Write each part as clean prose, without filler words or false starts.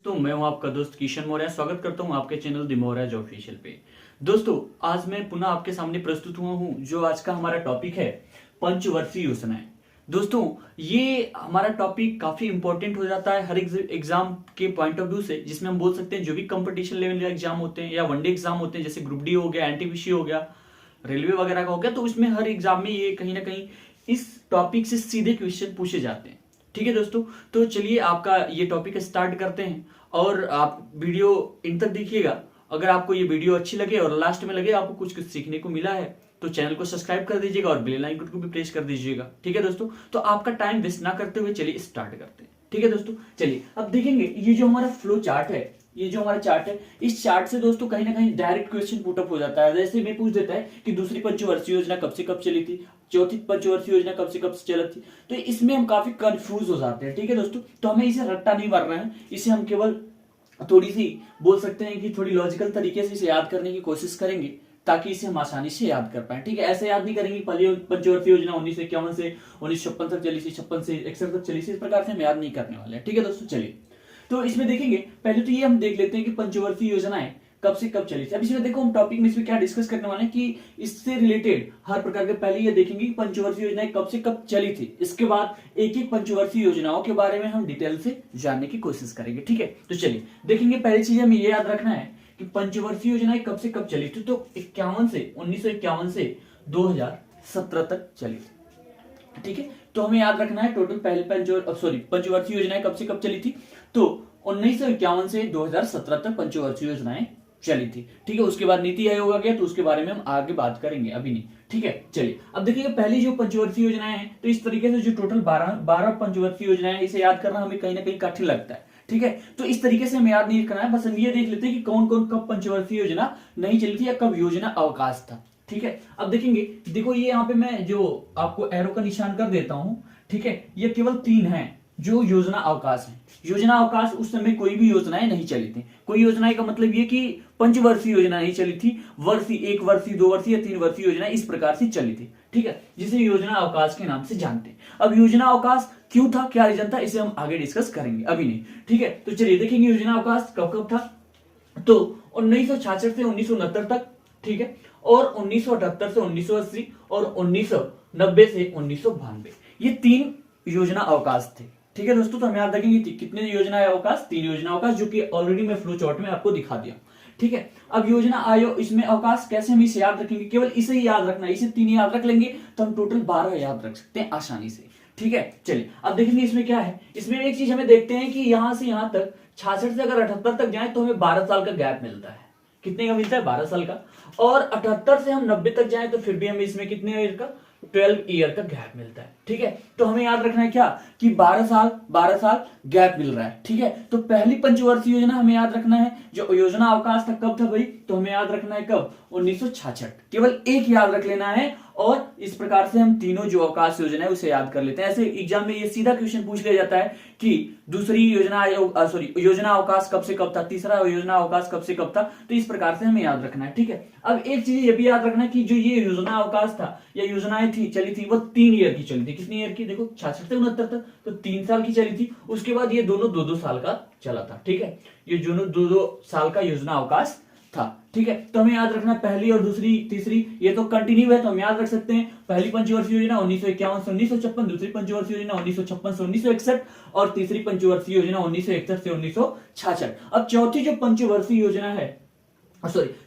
तो मैं हूं आपका दोस्त किशन मौर्य। स्वागत करता हूं आपके चैनल द मौर्य ऑफिशियल पे। दोस्तों, आज मैं पुनः आपके सामने प्रस्तुत हुआ हूं। जो आज का हमारा टॉपिक है, पंचवर्षीय योजनाएं। दोस्तों, ये हमारा टॉपिक काफी इंपॉर्टेंट हो जाता है हर एग्जाम के पॉइंट ऑफ व्यू से, जिसमें हम बोल सकते हैं जो भी कंपटीशन लेवल के एग्जाम होते हैं या वनडे एग्जाम होते हैं, जैसे ग्रुप डी हो गया, एनटीपीसी हो गया, रेलवे वगैरह का हो गया, तो इसमें हर एग्जाम में ये कहीं ना कहीं इस टॉपिक से सीधे क्वेश्चन पूछे जाते हैं। ठीक है दोस्तों, तो चलिए आपका ये टॉपिक स्टार्ट करते हैं और आप वीडियो इन तक देखिएगा। अगर आपको ये वीडियो अच्छी लगे और लास्ट में लगे आपको कुछ कुछ सीखने को मिला है, तो चैनल को सब्सक्राइब कर दीजिएगा और बेल आइकन को भी प्रेस कर दीजिएगा। ठीक है दोस्तों, तो आपका टाइम वेस्ट ना करते हुए चलिए स्टार्ट करते हैं। ठीक है दोस्तों, चलिए अब देखेंगे ये जो हमारा फ्लो चार्ट है, ये जो हमारा चार्ट है, इस चार्ट से दोस्तों कहीं ना कहीं डायरेक्ट क्वेश्चन पुटअप हो जाता है। जैसे मैं पूछ देता है कि दूसरी पंचवर्षीय योजना कब से कब चली थी, चौथी पंचवर्षीय योजना कब से कब चली थी, तो इसमें हम काफी कंफ्यूज हो जाते हैं। ठीक है दोस्तों, तो हमें इसे रट्टा नहीं मारना है, इसे हम केवल थोड़ी सी बोल सकते हैं कि थोड़ी लॉजिकल तरीके से इसे याद करने की कोशिश करेंगे, ताकि इसे हम आसानी से याद कर पाए। ठीक है, ऐसे याद नहीं करेंगे पहली पंचवर्षीय योजना 1951 से 1956 तक चली थी, 56 से 61 तक चली थी, इस प्रकार से हम याद नहीं करने वाले हैं। ठीक है दोस्तों, चलिए तो इसमें देखेंगे। पहले तो ये हम देख लेते हैं कि पंचवर्षीय योजनाएं कब से कब चली थी। अब इसमें देखो हम टॉपिक में इसमें क्या डिस्कस करने वाले हैं कि इससे रिलेटेड हर प्रकार के पहले ये देखेंगे कि पंचवर्षीय योजनाएं कब से कब चली थी। इसके बाद एक एक पंचवर्षीय योजनाओं के बारे में हम डिटेल से जानने की कोशिश करेंगे। ठीक है, तो चलिए देखेंगे। पहली चीज हमें ये याद रखना है कि पंचवर्षीय योजनाएं कब से कब चली थी, तो 1951 से 2017 तक चली थी। ठीक है, तो हमें याद रखना है टोटल पहले पंचवर्षीय योजनाएं कब से कब चली थी, तो 1951 से 2017 तक पंचवर्षीय योजनाएं चली थी। ठीक है, उसके बाद नीति आयोग आ गया, तो उसके बारे में हम आगे बात करेंगे, अभी नहीं। ठीक है, चलिए अब देखिए पहली जो पंचवर्षीय योजनाएं हैं, तो इस तरीके से जो टोटल 12 पंचवर्षीय योजनाएं हैं, इसे याद करना हमें कहीं ना कहीं कठिन लगता है। ठीक है, तो इस तरीके से हमें याद नहीं करना है, बस हम ये देख लेते हैं कि कौन कौन कब पंचवर्षीय योजना नहीं चली थी या कब योजना अवकाश था। ठीक है, अब देखेंगे। देखो ये यहाँ पे मैं जो आपको एरो का निशान कर देता हूं, ठीक है, ये केवल 3 हैं जो योजना अवकाश है। योजना अवकाश उस समय कोई भी योजनाएं नहीं चली थी। कोई योजनाएं का मतलब ये कि पंचवर्षीय योजना नहीं चली थी, वर्षीय, 1 वर्षीय, 2 वर्षीय या 3 वर्षीय योजना इस प्रकार से चली थी। ठीक है, जिसे योजना अवकाश के नाम से जानते हैं। अब योजना अवकाश क्यों था, क्या रीजन था, इसे हम आगे डिस्कस करेंगे, अभी नहीं। ठीक है, तो चलिए देखेंगे योजना अवकाश कब कब था, तो 1966 से 1969 तक। ठीक है, और 1978 से 1980 और 1990 से 1992, ये 3 योजना अवकाश थे। ठीक है दोस्तों, तो हम याद रखेंगे कितने योजना अवकाश, 3 योजना अवकाश, जो कि ऑलरेडी मैं फ्लो चार्ट में आपको दिखा दिया। ठीक है, अब योजना आयोग, इसमें अवकाश कैसे हम इसे याद रखेंगे, केवल इसे ही याद रखना है, इसे 3 याद रख लेंगे तो हम टोटल 12 याद रख सकते हैं आसानी से। ठीक है, चलिए अब देखेंगे इसमें क्या है। इसमें एक चीज हमें देखते हैं कि यहां से यहां तक 66 से अगर 78 तक जाए तो हमें 12 साल का गैप मिलता है। कितने का मिलता है, 12 साल का। और 78 से हम 90 तक जाए तो फिर भी हमें इसमें कितने ईयर का, 12 ईयर का गैप मिलता है। ठीक है, तो हमें याद रखना है क्या कि 12 साल गैप मिल रहा है। ठीक है, तो पहली पंचवर्षीय योजना हमें याद रखना है, जो योजना अवकाश था कब था भाई, तो हमें याद रखना है कब, 1966। केवल एक याद रख लेना है और इस प्रकार से हम तीनों जो अवकाश योजना है उसे याद कर लेते हैं। ऐसे एग्जाम में ये सीधा क्वेश्चन पूछ लिया जाता है कि दूसरी योजना योजना अवकाश कब से कब था, तीसरा योजना अवकाश कब से कब था, तो इस प्रकार से हमें याद रखना है। ठीक है, अब एक चीज ये भी याद रखना है कि जो ये योजना अवकाश था या योजनाएं थी चली थी, वो 3 ईयर की चली थी। कितनी ईयर की, देखो 66 से 69 तक तो 3 साल की चली थी। उसके बाद ये दोनों 2-2 साल का चला था। ठीक है, ये दोनों 2-2 साल का योजना अवकाश था। ठीक है, तो हमें याद रखना पहली और दूसरी तीसरी, ये तो कंटिन्यू है तो हम याद रख सकते हैं। पहली पंचवर्षीय योजना 1951 से 1956, दूसरी पंचवर्षीय योजना 1956 से 1961 और तीसरी पंचवर्षीय योजना 1961 से 1966। अब चौथी जो पंचवर्षीय योजना है,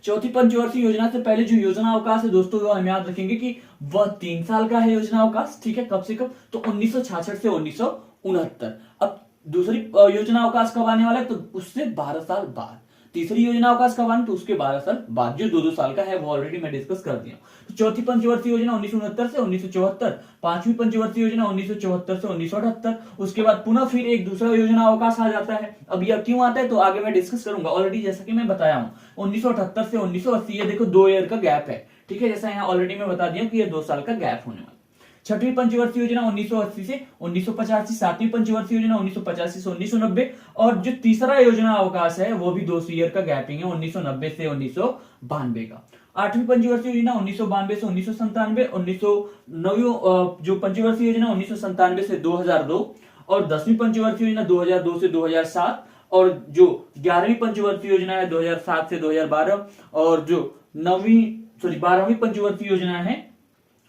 चौथी पंचवर्षीय योजना से पहले जो योजना अवकाश है दोस्तों, वो हम याद रखेंगे कि वह 3 साल का है योजना अवकाश। ठीक है, कब से कब, तो 1966 से 1969। अब दूसरी योजना अवकाश कब आने वाला है, तो उससे 12 साल बाद। तीसरी योजना अवकाश कब आने, तो उसके 12 साल बाद, जो 2-2 साल का है, वो ऑलरेडी मैं डिस्कस कर दिया। तो चौथी पंचवर्षीय योजना 1969 से 1974, पांचवी पंचवर्षीय योजना 1974 से 1978, उसके बाद पुनः फिर एक दूसरा योजना अवकाश आ जाता है। अब यह क्यों आता है तो आगे मैं डिस्कस करूंगा, ऑलरेडी जैसा कि मैं बताया हूं। 1978 से 1980, ये देखो 2 ईयर का गैप है। ठीक है, जैसा यहाँ ऑलरेडी मैं बता दिया कि ये 2 साल का गैप होने वाला। छठवीं पंचवर्षीय योजना 1980 से 1985, सातवीं पंचवर्षीय योजना 1985 से 1990, और जो तीसरा योजना अवकाश है वो भी 2 ईयर का गैपिंग है, 1990 से 1992 का। आठवीं पंचवर्षीय योजना 1992 से 1997, 1909 जो पंचवर्षीय योजना 1997 से 2002, और 10वीं पंचवर्षीय योजना 2002 से 2007, और जो 11वीं पंचवर्षीय योजना है 2007 से 2012, और जो 12वीं पंचवर्षीय योजना है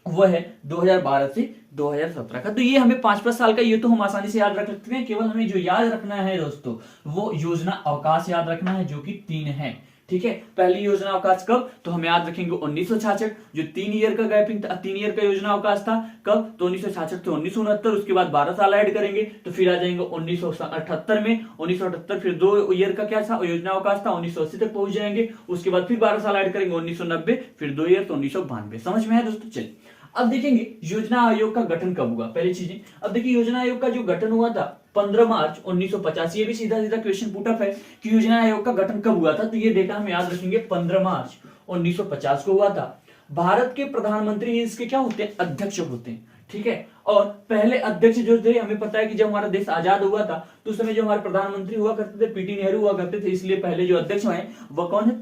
वह है 2012 से 2017 का। तो ये हमें 5-5 साल का, ये तो हम आसानी से याद रख सकते हैं। केवल हमें जो याद रखना है दोस्तों वो योजना अवकाश याद रखना है, जो कि 3 है। ठीक है, पहली योजना अवकाश कब, तो हम याद रखेंगे 1966, जो 3 ईयर का गैपिंग था, 3 ईयर का योजना अवकाश था। कब, तो 1966 से 1969, उसके बाद 12 साल ऐड करेंगे तो फिर आ जाएंगे 1978 में। 1978 फिर 2 ईयर का क्या था, योजना अवकाश था, 1980 तक पहुंच जाएंगे। उसके बाद फिर 12 साल ऐड करेंगे 1990, फिर 2 ईयर तो 1992। समझ में है दोस्तों? चलिए अब देखेंगे योजना आयोग का गठन कब हुआ, पहली चीजें। अब देखिए योजना आयोग का जो गठन हुआ था 15 मार्च 1950। ये भी सीधा सीधा क्वेश्चन पुटअप है कि योजना आयोग का गठन कब हुआ था, तो ये डेटा हम याद रखेंगे 15 मार्च 1950 को हुआ था। भारत के प्रधानमंत्री इसके क्या होते हैं, अध्यक्ष होते हैं। ठीक है, और पहले अध्यक्ष जो थे, हमें पता है कि जब हमारा देश आजाद हुआ था तो उस समय जो हमारे प्रधानमंत्री हुआ करते थे पीटी नेहरू हुआ करते थे, इसलिए पहले जो अध्यक्ष हुए वह कौन है,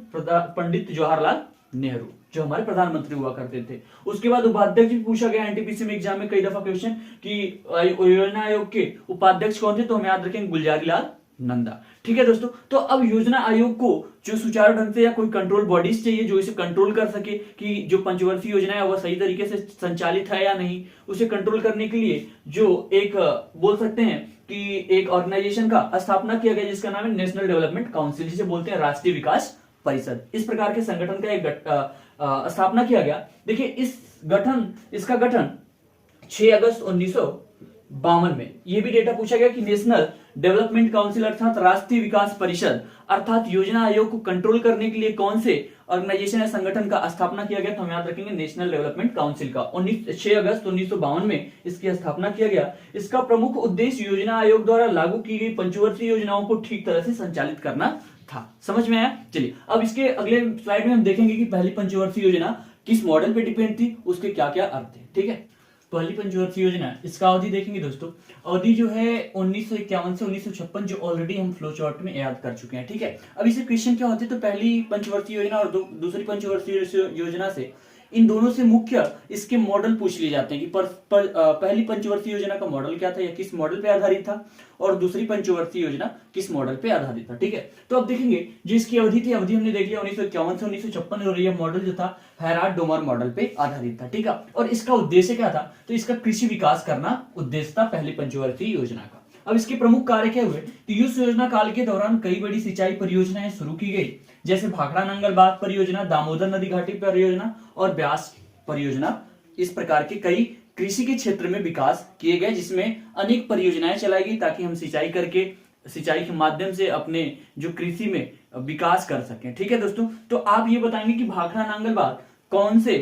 पंडित जवाहरलाल नेहरू, जो हमारे प्रधानमंत्री हुआ करते थे। उसके बाद उपाध्यक्ष भी पूछा गया एनटीपीसी में एग्जाम में कई दफा क्वेश्चन कि योजना आयोग के उपाध्यक्ष कौन थे, तो हम याद रखेंगे गुलजारी लाल नंदा। ठीक है दोस्तों, तो अब योजना आयोग को जो सुचारू ढंग से या कोई कंट्रोल बॉडीज चाहिए जो इसे कंट्रोल कर सके कि जो पंचवर्षीय योजना है वह सही तरीके से संचालित है या नहीं, उसे कंट्रोल करने के लिए जो एक बोल सकते हैं कि एक ऑर्गेनाइजेशन का स्थापना किया गया जिसका नाम है नेशनल डेवलपमेंट काउंसिल, जिसे बोलते हैं राष्ट्रीय विकास परिषद। इस प्रकार के संगठन का एक स्थापना किया गया। देखिए इसका गठन 6 अगस्त 1952 में, यह भी डेटा पूछा गया कि नेशनल डेवलपमेंट काउंसिल अर्थात राष्ट्रीय विकास परिषद अर्थात योजना आयोग को कंट्रोल करने के लिए कौन से ऑर्गेनाइजेशन या संगठन का स्थापना किया गया, तो हम याद रखेंगे नेशनल डेवलपमेंट काउंसिल का। 6 अगस्त 1952 में इसकी स्थापना किया गया। इसका प्रमुख उद्देश्य योजना आयोग द्वारा लागू की गई पंचवर्षीय योजनाओं को ठीक तरह से संचालित करना था। समझ में आया? चलिए अब इसके अगले स्लाइड में हम देखेंगे कि पहली पंचवर्षीय योजना किस मॉडल पे डिपेंड थी, उसके क्या क्या अर्थ थे। ठीक है, पहली पंचवर्षीय योजना, इसका अवधि देखेंगे दोस्तों। अवधि जो है 1951 से 1956, जो ऑलरेडी हम फ्लो चार्ट में याद कर चुके हैं। ठीक है, अब इसे क्वेश्चन क्या होते हैं, तो पहली पंचवर्षीय योजना और दूसरी पंचवर्षीय योजना से, इन दोनों से मुख्य इसके मॉडल पूछ लिए जाते हैं कि पहली पंचवर्षीय योजना का मॉडल क्या था या किस मॉडल पे आधारित था, और दूसरी पंचवर्षीय योजना किस मॉडल पे आधारित था। ठीक है, तो अब देखेंगे जो इसकी अवधि थी, अवधि हमने देख लिया 1951 से 1956, और यह मॉडल जो था हैराल्ड डोमर मॉडल पे आधारित था। ठीक है, और इसका उद्देश्य क्या था, तो इसका कृषि विकास करना उद्देश्य था पहली पंचवर्षीय योजना का। अब इसके प्रमुख कार्य क्या हुए, तो इस योजना काल के दौरान कई बड़ी सिंचाई परियोजनाएं शुरू की गई, जैसे भाखड़ा नंगल बांध परियोजना, दामोदर नदी घाटी परियोजना और ब्यास परियोजना। इस प्रकार के कई कृषि के क्षेत्र में विकास किए गए, जिसमें अनेक परियोजनाएं चलाई गई ताकि हम सिंचाई के माध्यम से अपने जो कृषि में विकास कर सकें। ठीक है दोस्तों, तो आप ये बताएंगे कि भाखड़ा नांगल बांध कौन से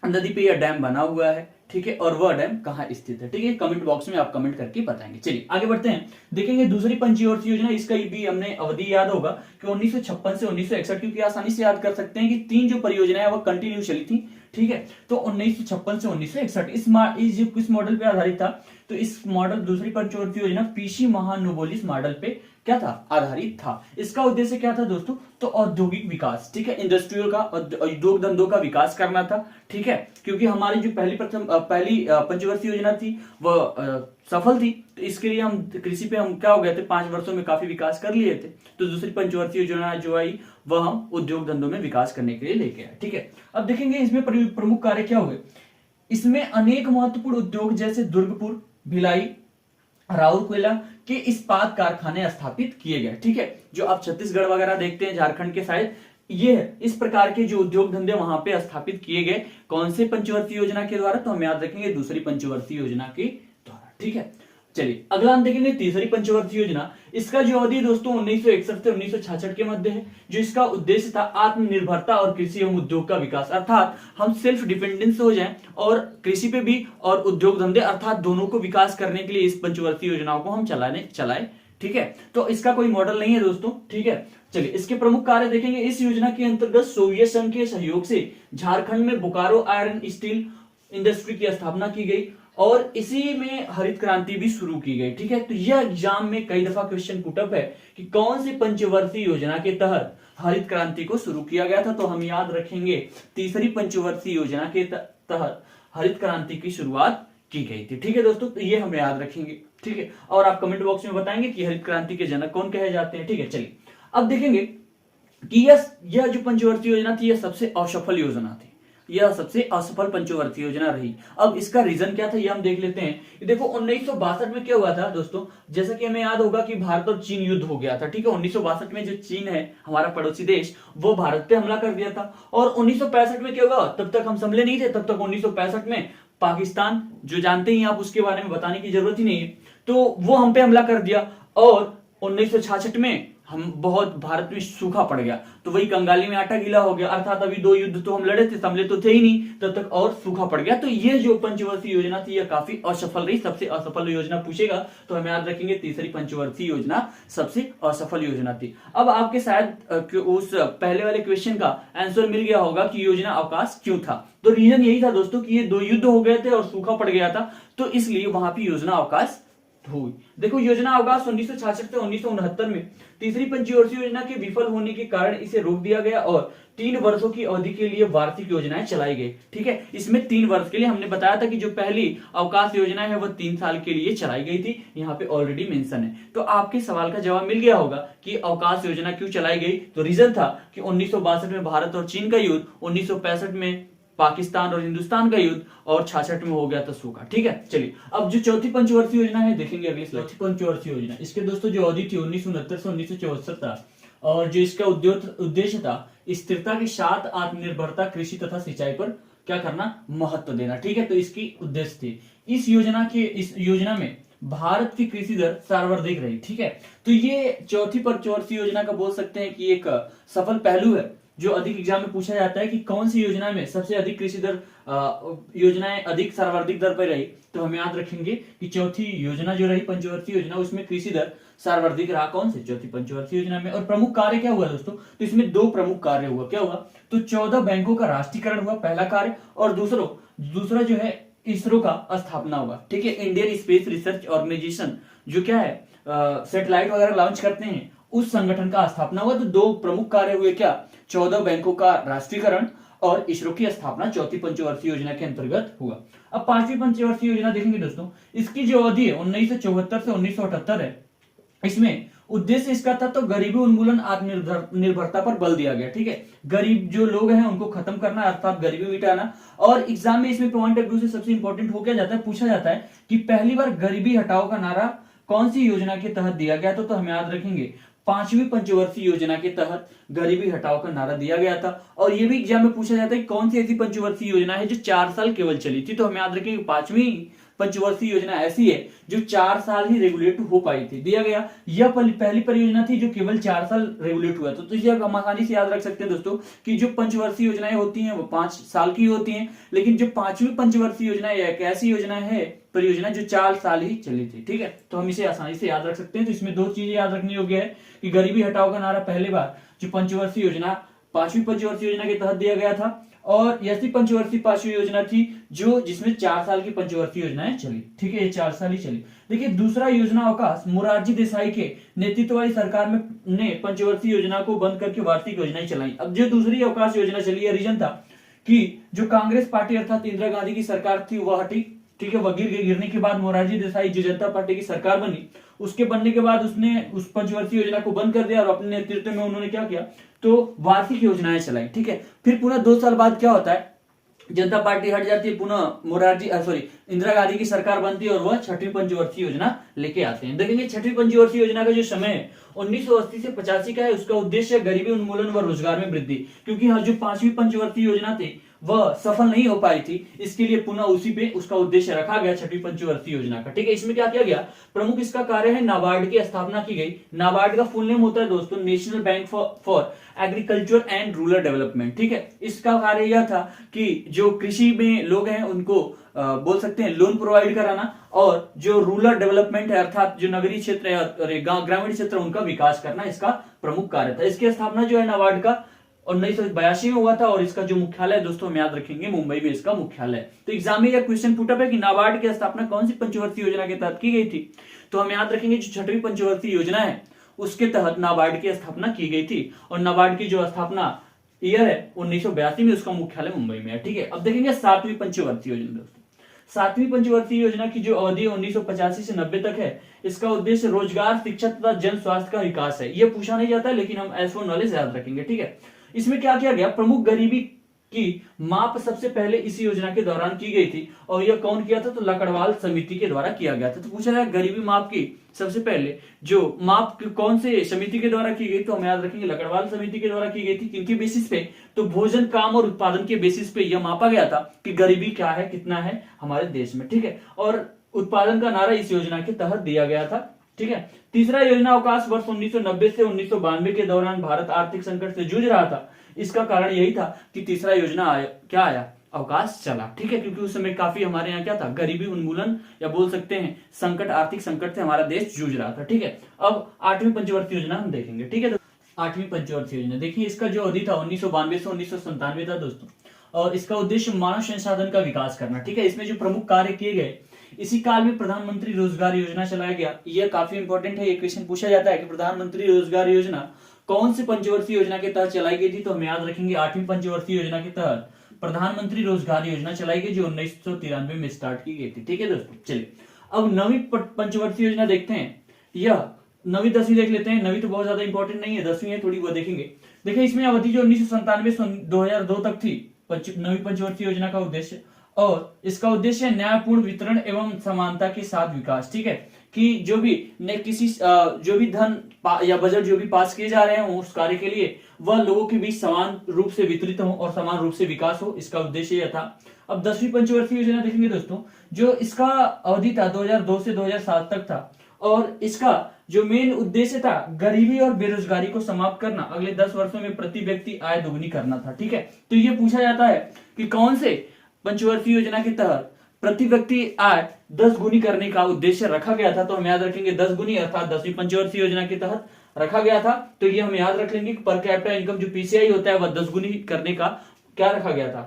नदी पे यह डैम बना हुआ है। ठीक है, और वह डैम कहाँ स्थित है। ठीक है, कमेंट बॉक्स में आप कमेंट करके बताएंगे। चलिए आगे बढ़ते हैं, देखेंगे दूसरी पंचवर्षीय योजना। इसका भी हमने अवधि याद होगा कि 1956 से 1961, क्योंकि आसानी से याद कर सकते हैं कि 3 जो परियोजनाएं वह कंटिन्यू चली थी। ठीक है, तो 1956 से 1961 इस मॉडल पे आधारित था। तो इस मॉडल दूसरी पंचवर्षीय योजना पीसी महानोबोलिस मॉडल पे क्या था, आधारित था। इसका उद्देश्य क्या था दोस्तों, तो औद्योगिक विकास। ठीक है, इंडस्ट्रियल का, उद्योग धंधों का विकास करना था। ठीक है, क्योंकि हमारी जो पहली पंचवर्षीय योजना थी वह सफल थी, तो इसके लिए हम कृषि पे हम क्या हो गए थे, 5 वर्षों में काफी विकास कर लिए थे। तो दूसरी पंचवर्षीय योजना जो आई वह हम उद्योग धंधों में विकास करने के लिए लेके आए। ठीक है, अब देखेंगे इसमें प्रमुख कार्य क्या हुए। इसमें अनेक महत्वपूर्ण उद्योग जैसे दुर्गपुर, भिलाई, राउरकेला के इस्पात कारखाने स्थापित किए गए। ठीक है, जो आप छत्तीसगढ़ वगैरह देखते हैं, झारखंड के साइड, ये इस प्रकार के जो उद्योग धंधे वहां पे स्थापित किए गए, कौन से पंचवर्षीय योजना के द्वारा, तो हम याद रखेंगे दूसरी पंचवर्षीय योजना के द्वारा। ठीक है, चलिए अगला हम देखेंगे तीसरी पंचवर्षीय योजना। इसका जो अवधि दोस्तों 1961 से 1966 के मध्य है, जो इसका उद्देश्य था आत्मनिर्भरता और कृषि एवं उद्योग का विकास, अर्थात हम सेल्फ डिपेंडेंस हो जाएं और कृषि पे भी और उद्योग धंधे अर्थात दोनों को विकास करने के लिए इस पंचवर्षीय योजनाओं को हम चलाएं। ठीक है, तो इसका कोई मॉडल नहीं है दोस्तों। ठीक है, चलिए इसके प्रमुख कार्य देखेंगे। इस योजना के अंतर्गत सोवियत संघ के सहयोग से झारखंड में बोकारो आयरन स्टील इंडस्ट्री की स्थापना की गई और इसी में हरित क्रांति भी शुरू की गई। ठीक है, तो यह एग्जाम में कई दफा क्वेश्चन पुटअप है कि कौन सी पंचवर्षीय योजना के तहत हरित क्रांति को शुरू किया गया था, तो हम याद रखेंगे तीसरी पंचवर्षीय योजना के तहत हरित क्रांति की शुरुआत की गई थी। ठीक है दोस्तों, तो ये हम याद रखेंगे। ठीक है, और आप कमेंट बॉक्स में बताएंगे कि हरित क्रांति के जनक कौन कहे जाते हैं। ठीक है, चलिए अब देखेंगे कि यह जो पंचवर्षीय योजना थी, यह सबसे असफल योजना थी। यह सबसे असफल पंचवर्षीय योजना रही। अब इसका रीजन क्या था, ये हम देख लेते हैं। देखो 1962 में क्या हुआ था दोस्तों, जैसा कि हमें याद होगा कि भारत और चीन युद्ध हो गया था। ठीक है, 1962 में जो चीन है हमारा पड़ोसी देश, वो भारत पे हमला कर दिया था। और 1965 में क्या हुआ, तब तक हम संभले नहीं थे। तब तक 1965 में पाकिस्तान, जो जानते ही आप, उसके बारे में बताने की जरूरत ही नहीं है, तो वो हम पे हमला कर दिया। और 1966 में हम बहुत, भारत में सूखा पड़ गया, तो वही कंगाली में आटा गीला हो गया। अर्थात अभी 2 युद्ध तो हम लड़े थे, संभले तो थे ही नहीं तब तक, और सूखा पड़ गया। तो ये जो पंचवर्षीय योजना थी, यह काफी असफल रही। सबसे असफल योजना पूछेगा तो हम याद रखेंगे तीसरी पंचवर्षीय योजना सबसे असफल योजना थी। अब आपके शायद उस पहले वाले क्वेश्चन का आंसर मिल गया होगा कि योजना अवकाश क्यों था। तो रीजन यही था दोस्तों कि ये 2 युद्ध हो गए थे और सूखा पड़ गया था, तो इसलिए वहां पर योजना अवकाश हुई। देखो योजना अवकाश 1966 से 1969 में तीसरी पंचवर्षीय योजना के विफल होने के कारण इसे रोक दिया गया और 3 वर्षों की अवधि के लिए वार्षिक योजनाएं चलाई गई। ठीक है, इसमें 3 वर्ष के लिए, हमने बताया था कि जो पहली अवकाश योजना है वह 3 साल के लिए चलाई गई थी, यहाँ पे ऑलरेडी मेंशन है। तो आपके सवाल का जवाब मिल गया होगा कि अवकाश योजना क्यों चलाई गई। तो रीजन था कि 1962 में भारत और चीन का युद्ध, 1965 में पाकिस्तान और हिंदुस्तान का युद्ध, और 66 में हो गया था सूखा। ठीक है, चलिए अब जो चौथी पंचवर्षीय योजना है देखेंगे अगली स्लाइड। चौथी पंचवर्षीय योजना, इसके दोस्तों जो अवधि थी 1969 से 1964 था, और जो इसका उद्देश्य था स्थिरता के साथ आत्मनिर्भरता, कृषि तथा सिंचाई पर क्या करना, महत्व देना। ठीक है, तो इसकी उद्देश्य थी। इस योजना में भारत की कृषि दर सर्वाधिक रही। ठीक है, तो ये चौथी पंचवर्षीय योजना का बोल सकते हैं कि एक सफल पहलू है, जो अधिक एग्जाम में पूछा जाता है कि कौन सी योजना में सबसे अधिक कृषि दर, योजनाएं अधिक सर्वाधिक दर पर रही। तो हम याद रखेंगे कि चौथी योजना जो रही पंचवर्षीय योजना, उसमें कृषि दर सर्वाधिक रहा। कौन से, चौथी पंचवर्षीय योजना में। और प्रमुख कार्य क्या हुआ दोस्तों, तो इसमें 2 प्रमुख कार्य हुआ। क्या हुआ, तो 14 बैंकों का राष्ट्रीयकरण हुआ, पहला कार्य, और दूसरा जो है इसरो का स्थापना हुआ। ठीक है, इंडियन स्पेस रिसर्च ऑर्गेनाइजेशन, जो क्या है सैटेलाइट वगैरह लॉन्च करते हैं, उस संगठन का स्थापना हुआ। तो 2 प्रमुख कार्य हुए, क्या, 14 बैंकों का राष्ट्रीयकरण और इसरो की स्थापना चौथी पंचवर्षीय योजना के अंतर्गत हुआ। अब 5वीं पंचवर्षीय योजना देखेंगे दोस्तों, इसकी जो अवधि है 1974 से 1978 है। इसमें उद्देश्य इसका था तो गरीबी उन्मूलन, आत्मनिर्भरता पर बल दिया गया। ठीक है, गरीब जो लोग हैं उनको खत्म करना, अर्थात गरीबी मिटाना। और एग्जाम में इसमें पॉइंट ऑफ व्यू से सबसे इंपॉर्टेंट हो क्या जाता है, पूछा जाता है कि पहली बार गरीबी हटाओ का नारा कौन सी योजना के तहत दिया गया था। तो हम याद रखेंगे 5वीं पंचवर्षीय योजना के तहत गरीबी हटाओ का नारा दिया गया था। और यह भी एग्जाम में पूछा जाता है कि कौन सी ऐसी पंचवर्षीय योजना है जो 4 साल केवल चली थी। तो हम याद रखेंगे 5वीं पंचवर्षीय योजना ऐसी है जो 4 साल ही रेगुलेट हो पाई थी, दिया गया। यह पहली परियोजना थी जो केवल 4 साल रेगुलेट हुआ था। तो इसे हम आसानी से याद रख सकते हैं दोस्तों कि जो पंचवर्षीय योजनाएं होती हैं वो 5 साल की होती हैं, लेकिन जो 5वीं पंचवर्षीय योजना है एक ऐसी योजना है, परियोजना, जो 4 साल ही चली थी। ठीक है, तो हम इसे आसानी से याद रख सकते हैं। तो इसमें 2 चीजें याद रखने योग्य है कि गरीबी हटाओ का नारा पहली बार जो पंचवर्षीय योजना 5वीं पंचवर्षीय योजना के तहत दिया गया था, और ऐसी पंचवर्षीय 5वीं योजना थी जो जिसमें 4 साल की पंचवर्षीय योजनाएं चली। ठीक है, ये 4 साल ही चली। देखिए दूसरा योजना अवकाश, मोरारजी देसाई के नेतृत्व वाली सरकार में ने पंचवर्षीय योजना को बंद करके वार्षिक योजनाएं चलाई। अब जो दूसरी अवकाश योजना चली, रीजन था कि जो कांग्रेस पार्टी अर्थात इंदिरा गांधी की सरकार थी वह हटी। ठीक है, वह गिरने के बाद मोरारजी देसाई जो जनता पार्टी की सरकार बनी, उसके बनने के बाद उसने उस पंचवर्षीय योजना को बंद कर दिया और अपने नेतृत्व में उन्होंने क्या किया, तो वार्षिक योजनाएं चलाई। ठीक है, फिर पुनः 2 साल बाद क्या होता है, जनता पार्टी हट जाती है, पुनः इंदिरा गांधी की सरकार बनती है और वह 6वीं पंचवर्षीय योजना लेके आते हैं। देखेंगे 6वीं पंचवर्षीय योजना का जो समय है 1980 से 85 का है। उसका उद्देश्य गरीबी उन्मूलन व रोजगार में वृद्धि, क्योंकि जो 5वीं पंचवर्षीय योजना थी वह सफल नहीं हो पाई थी, इसके लिए पुनः उसी पे उसका उद्देश्य रखा गया 6वीं पंचवर्षीय योजना का। ठीक है, इसमें क्या किया गया, प्रमुख इसका कार्य है नाबार्ड की स्थापना की गई। नाबार्ड का फुल नेम होता है दोस्तों national bank for agriculture and rural development. ठीक है, इसका कार्य यह था कि जो कृषि में लोग हैं उनको बोल सकते हैं लोन प्रोवाइड कराना, और जो रूरल डेवलपमेंट है अर्थात जो नगरीय क्षेत्र है, ग्रामीण क्षेत्र, उनका विकास करना इसका प्रमुख कार्य था। इसकी स्थापना जो है नाबार्ड का 1982 में हुआ था, और इसका जो मुख्यालय दोस्तों हम याद रखेंगे मुंबई में इसका मुख्यालय। तो एग्जाम में यह क्वेश्चन पुटअप है कि नाबार्ड की स्थापना कौन सी पंचवर्षीय योजना के तहत की गई थी। तो हम याद रखेंगे जो 6वीं पंचवर्षीय योजना है उसके तहत नाबार्ड की स्थापना की गई थी, और नाबार्ड की जो स्थापना ईयर है 1982 में, उसका मुख्यालय मुंबई में है। ठीक है, अब देखेंगे 7वीं पंचवर्षीय योजना दोस्तों। सातवीं पंचवर्षीय योजना की जो अवधि 1985 से 90 तक है, इसका उद्देश्य रोजगार, शिक्षा तथा जन स्वास्थ्य का विकास है। ये पूछा नहीं जाता लेकिन हम एज फॉर नॉलेज याद रखेंगे, ठीक है। इसमें क्या किया गया, प्रमुख गरीबी की माप सबसे पहले इस योजना के दौरान की गई थी, और यह कौन किया था, तो लकड़वाल समिति के द्वारा किया गया था। तो पूछा जाए गरीबी माप की सबसे पहले जो माप कौन से समिति के द्वारा की गई, तो हम याद रखेंगे लकड़वाल समिति के द्वारा की गई थी। किनके बेसिस पे, तो भोजन, काम और उत्पादन के बेसिस पे यह मापा गया था कि गरीबी क्या है, कितना है हमारे देश में, ठीक है। और उत्पादन का नारा इस योजना के तहत दिया गया था, ठीक है। तीसरा योजना अवकाश वर्ष 1990 से 1992 के दौरान भारत आर्थिक संकट से जूझ रहा था। इसका कारण यही था कि तीसरा योजना क्या आया, अवकाश चला, ठीक है, क्योंकि उस समय काफी हमारे यहाँ क्या था, गरीबी उन्मूलन या बोल सकते हैं संकट, आर्थिक संकट से हमारा देश जूझ रहा था, ठीक है। अब आठवीं पंचवर्षीय योजना हम देखेंगे, ठीक है। तो आठवीं पंचवर्षीय योजना देखिए, इसका जो अवधि था 1992 से 1997 था दोस्तों, और इसका उद्देश्य मानव संसाधन का विकास करना, ठीक है। इसमें जो प्रमुख कार्य किए गए, इसी काल में प्रधानमंत्री रोजगार योजना चलाया गया। यह काफी इंपॉर्टेंट है, ये क्वेश्चन पूछा जाता है कि प्रधानमंत्री रोजगार योजना कौन सी पंचवर्षीय योजना के तहत चलाई गई थी, तो हम याद रखेंगे आठवीं पंचवर्षीय योजना के तहत प्रधानमंत्री रोजगार योजना चलाई गई, जो 1993 में स्टार्ट की गई थी, ठीक है दोस्तों। चलिए अब नवीं पंचवर्षीय योजना देखते हैं, यह नवीं 10वीं देख लेते हैं। नवीं तो बहुत ज्यादा इंपॉर्टेंट नहीं है, 10वीं है थोड़ी, वो देखेंगे। देखिए इसमें अवधि जो 1997 से 2002 तक थी, नवीं पंचवर्षीय योजना का उद्देश्य, और इसका उद्देश्य न्यायपूर्ण वितरण एवं समानता के साथ विकास, ठीक है। कि जो भी जो भी धन या बजट जो भी पास किए जा रहे हैं उस कार्य के लिए, वह लोगों के बीच समान रूप से वितरित हो और समान रूप से विकास हो, इसका उद्देश्य यह था। अब 10वीं पंचवर्षीय योजना देखेंगे दोस्तों, जो इसका अवधि था 2002 से 2007 तक था, और इसका जो मेन उद्देश्य था गरीबी और बेरोजगारी को समाप्त करना, अगले 10 वर्षों में प्रति व्यक्ति आय दोगुनी करना था, ठीक है। तो ये पूछा जाता है कि कौन से पंचवर्षीय योजना के तहत प्रति व्यक्ति आय 10 गुनी करने का उद्देश्य रखा गया था, तो हम याद रखेंगे 10 गुनी, अर्थात 10वीं पंचवर्षीय योजना के तहत रखा गया था। तो ये हम याद रख लेंगे कि पर कैपिटा इनकम जो पीसीआई होता है वह 10 गुनी करने का क्या रखा गया था,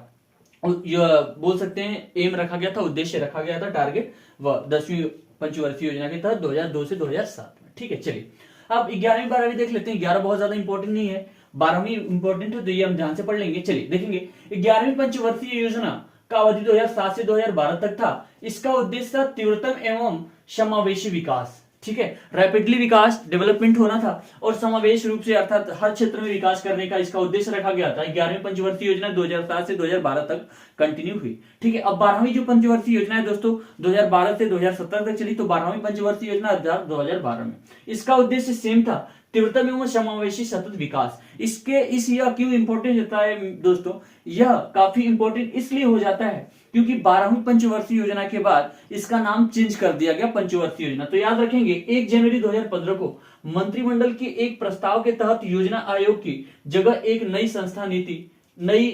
बोल सकते हैं एम रखा गया था, उद्देश्य रखा गया था, टारगेट, वह 10वीं पंचवर्षीय योजना के तहत 2002 से 2007 में, ठीक है। चलिए अब 11वीं 12वीं देख लेते हैं। 11 बहुत ज्यादा इंपॉर्टेंट नहीं है, 12वीं इंपॉर्टेंट है, तो ये हम ध्यान से पढ़ लेंगे। चलिए देखेंगे 11वीं पंचवर्षीय योजना का अवधि 2007 से 2012 तक था। इसका उद्देश्य था तीव्रतम एवं समावेशी विकास, ठीक है। रैपिडली विकास, डेवलपमेंट होना था, और समावेश रूप से अर्थात हर क्षेत्र में विकास करने का इसका उद्देश्य रखा गया था। 11वीं पंचवर्षीय योजना 2007 से 2012 तक कंटिन्यू हुई, ठीक है। अब 12वीं जो पंचवर्षीय योजना है दोस्तों 2012 से 2017 तक चली, तो 12वीं पंचवर्षीय योजना 2012 में इसका उद्देश्य सेम था, तीव्रतम एवं समावेशी सतत विकास। इस यह क्यों इंपॉर्टेंट होता है दोस्तों, यह काफी इंपॉर्टेंट इसलिए हो जाता है क्योंकि 12वीं पंचवर्षीय योजना के बाद इसका नाम चेंज कर दिया गया पंचवर्षीय योजना। तो याद रखेंगे 1 जनवरी 2015 को मंत्रिमंडल के एक प्रस्ताव के तहत योजना आयोग की जगह एक नई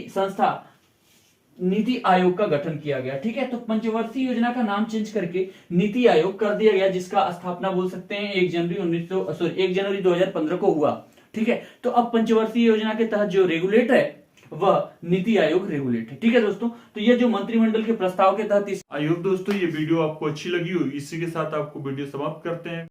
संस्था नीति आयोग का गठन किया गया, ठीक है। तो पंचवर्षीय योजना का नाम चेंज करके नीति आयोग कर दिया गया, जिसका स्थापना बोल सकते हैं 1 जनवरी 2015 को हुआ, ठीक है। तो अब पंचवर्षीय योजना के तहत जो रेगुलेटर है वह नीति आयोग रेगुलेट है, ठीक है दोस्तों। तो ये जो मंत्रिमंडल के प्रस्ताव के तहत आई होप दोस्तों ये वीडियो आपको अच्छी लगी हो। इसी के साथ आपको वीडियो समाप्त करते हैं।